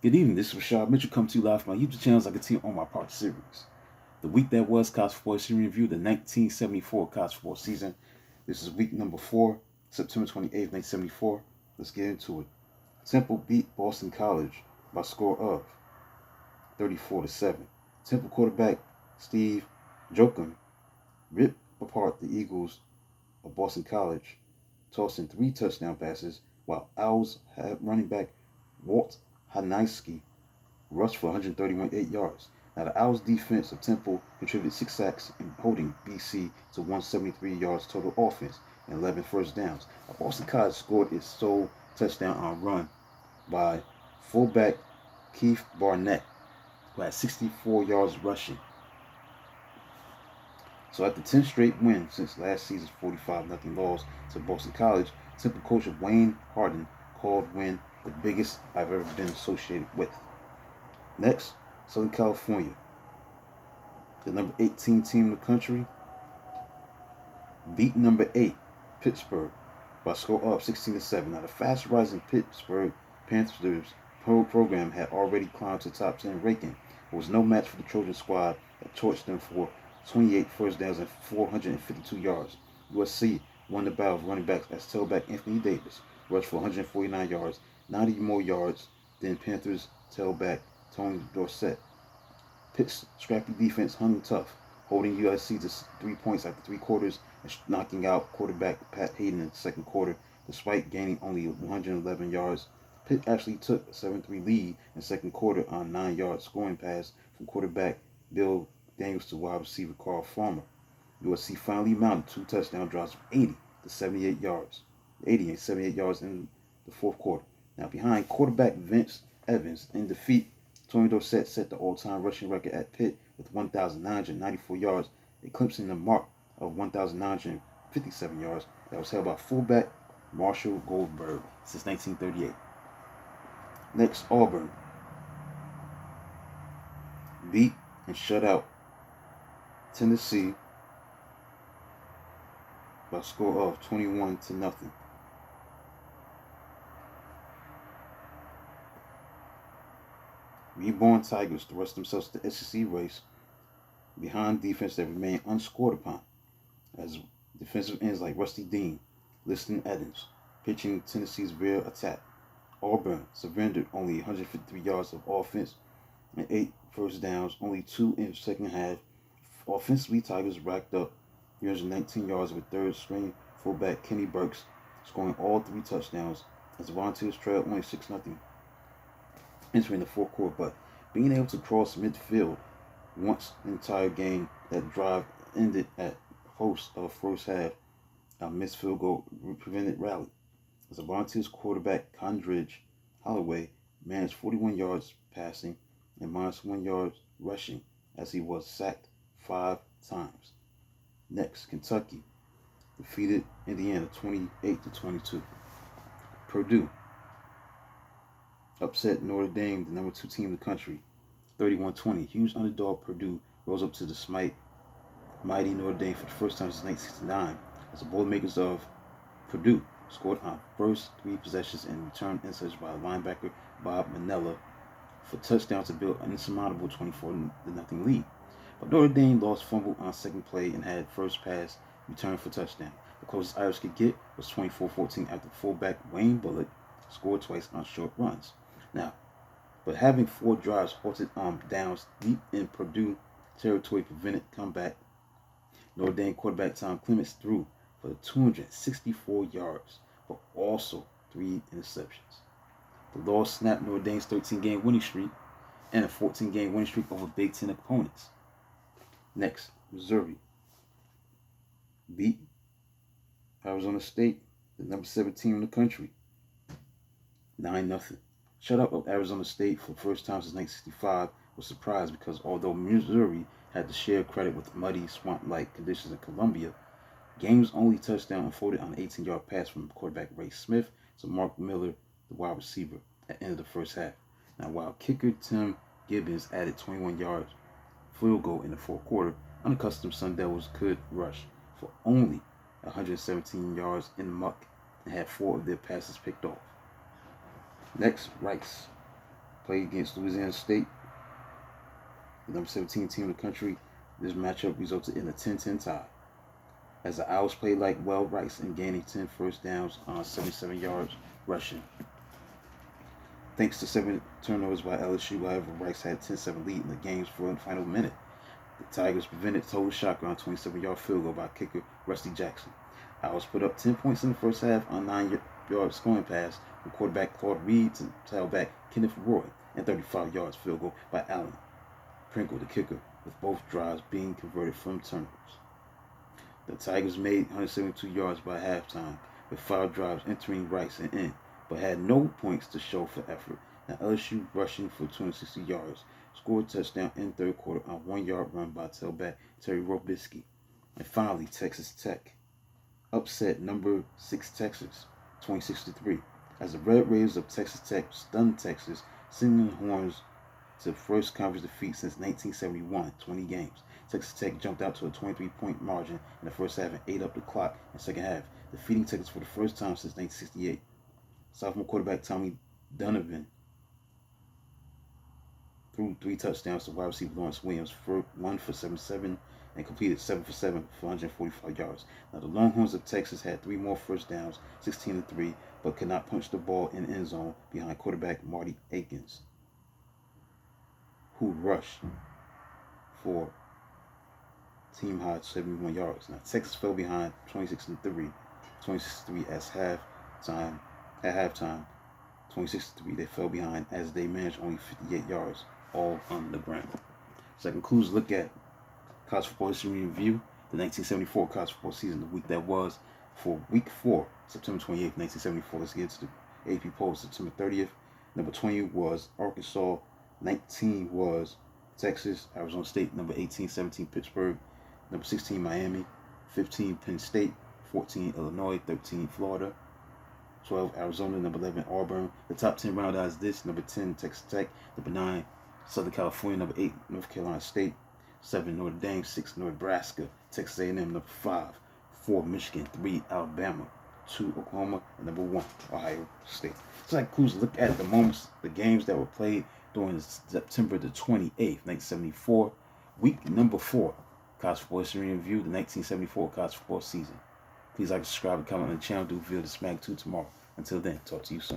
Good evening, this is Rashad Mitchell coming to you live from my YouTube channel as I continue on my part series. The week that was college football series review, the 1974 college football season. This is week number 4, September 28th, 1974. Let's get into it. Temple beat Boston College by a score of 34-7. Temple quarterback Steve Jochum ripped apart the Eagles of Boston College, tossing 3 touchdown passes, while Owls running back Walt Haniski rushed for 131 yards. Now, the Owls defense of Temple contributed 6 sacks and holding BC to 173 yards total offense and 11 first downs. Now, Boston College scored its sole touchdown on run by fullback Keith Barnett, who had 64 yards rushing. So after 10 straight wins since last season's 45-0 loss to Boston College, Temple coach Wayne Hardin called win the biggest I've ever been associated with. Next, Southern California. The number 18 team in the country beat number 8, Pittsburgh, by a score of 16-7. Now, the fast-rising Pittsburgh Panthers program had already climbed to the top 10 ranking. There was no match for the Trojan squad that torched them for 28 first downs and 452 yards. USC won the battle of running backs as tailback Anthony Davis rushed for 149 yards, 90 more yards than Panthers tailback Tony Dorsett. Pitt's scrappy defense hung tough, holding USC to 3 points after 3 quarters and knocking out quarterback Pat Hayden in the second quarter, despite gaining only 111 yards. Pitt actually took a 7-3 lead in the second quarter on a 9-yard scoring pass from quarterback Bill Daniels to wide receiver Carl Farmer. USC finally mounted 2 touchdown drives of 80 to 78 yards. 80 and 78 yards in the fourth quarter. Now, behind quarterback Vince Evans in defeat, Tony Dorsett set the all-time rushing record at Pitt with 1,994 yards, eclipsing the mark of 1,957 yards that was held by fullback Marshall Goldberg since 1938. Next, Auburn beat and shut out Tennessee by a score of 21-0. Reborn Tigers thrust themselves to the SEC race behind defense that remained unscored upon, as defensive ends like Rusty Dean, Liston Evans, pitching Tennessee's rear attack. Auburn surrendered only 153 yards of offense and 8 first downs, only 2 in the second half. Offensively, Tigers racked up 319 yards with third-string fullback Kenny Burks scoring all 3 touchdowns as the Volunteers trailed only 6-0 entering the fourth quarter, but being able to cross midfield once the entire game, that drive ended at host of first half, a missed field goal prevented rally. As the Volunteers quarterback Condridge Holloway managed 41 yards passing and -1 yard rushing as he was sacked 5 times. Next, Kentucky defeated Indiana 28-22. Purdue upset Notre Dame, the number 2 team in the country, 31-20. Huge underdog Purdue rose up to the mighty Notre Dame for the first time since 1969 as the Boilermakers of Purdue scored on first 3 possessions and returned interceptions by linebacker Bob Manella for touchdowns to build an insurmountable 24-0 lead. But Notre Dame lost fumble on second play and had first pass returned for touchdown. The closest Irish could get was 24-14 after fullback Wayne Bullock scored twice on short runs. Now, but having 4 drives halted on downs deep in Purdue territory prevented comeback. Notre Dame quarterback Tom Clements threw for 264 yards, but also 3 interceptions. The loss snapped Notre Dame's 13-game winning streak and a 14-game winning streak over Big Ten opponents. Next, Missouri beat Arizona State, the number 7 team in the country, 9-0. Shutout of Arizona State for the first time since 1965 was a surprise because although Missouri had to share credit with muddy, swamp-like conditions in Columbia, game's only touchdown unfolded on an 18-yard pass from quarterback Ray Smith to Mark Miller, the wide receiver, at the end of the first half. Now, while kicker Tim Gibbons added 21-yard field goal in the fourth quarter, unaccustomed Sun Devils could rush for only 117 yards in the muck and had 4 of their passes picked off. Next, Rice played against Louisiana State, the number 17 team in the country. This matchup resulted in a 10-10 tie, as the Owls played like Will Rice in gaining 10 first downs on 77 yards rushing. Thanks to 7 turnovers by LSU, however, Rice had a 10-7 lead in the game's final minute. The Tigers prevented a total shocker on a 27-yard field goal by kicker Rusty Jackson. Owls put up 10 points in the first half on a 9-yard scoring pass from quarterback Claude Reed to tailback Kenneth Roy, and 35 yards field goal by Allen Pringle, the kicker, with both drives being converted from turnovers. The Tigers made 172 yards by halftime, with 5 drives entering Rice and in, but had no points to show for effort. Now LSU, rushing for 260 yards, scored a touchdown in the third quarter on a 1-yard run by tailback Terry Robisky. And finally, Texas Tech upset number 6 Texas 26-3, as the Red Raiders of Texas Tech stunned Texas, sending the Horns to first conference defeat since 1971, 20 games. Texas Tech jumped out to a 23-point margin in the first half and ate up the clock in the second half, defeating Texas for the first time since 1968. Sophomore quarterback Tommy Donovan threw 3 touchdowns to wide receiver Lawrence Williams, 1 for 77, and completed 7 for 7 for 145 yards. Now the Longhorns of Texas had 3 more first downs, 16-3, but could not punch the ball in the end zone behind quarterback Marty Akins, who rushed for team high 71 yards. Now Texas fell behind 26-3 at halftime. 26-3, they fell behind as they managed only 58 yards, all on the ground. So that concludes look at college football history review, the 1974 college football season, the week that was, for week 4, September 28th, 1974. Let's get to the AP polls. September 30th, number 20 was Arkansas, 19 was Texas, Arizona State, number 18, 17 Pittsburgh, number 16 Miami, 15 Penn State, 14 Illinois, 13 Florida, 12 Arizona, number 11 Auburn. The top 10 round out is this: number 10 Texas Tech, number 9 Southern California, number 8 North Carolina State, 7 Notre Dame, 6 Nebraska, Texas A&M, number 5 4 Michigan, 3 Alabama, 2 Oklahoma, and number 1 Ohio State. So that concludes a look at the games that were played during September the 28th, 1974, week number 4, college football history review, the 1974 college football season. Please like, subscribe, and comment on the channel. Do video to Smack 2 tomorrow. Until then, talk to you soon.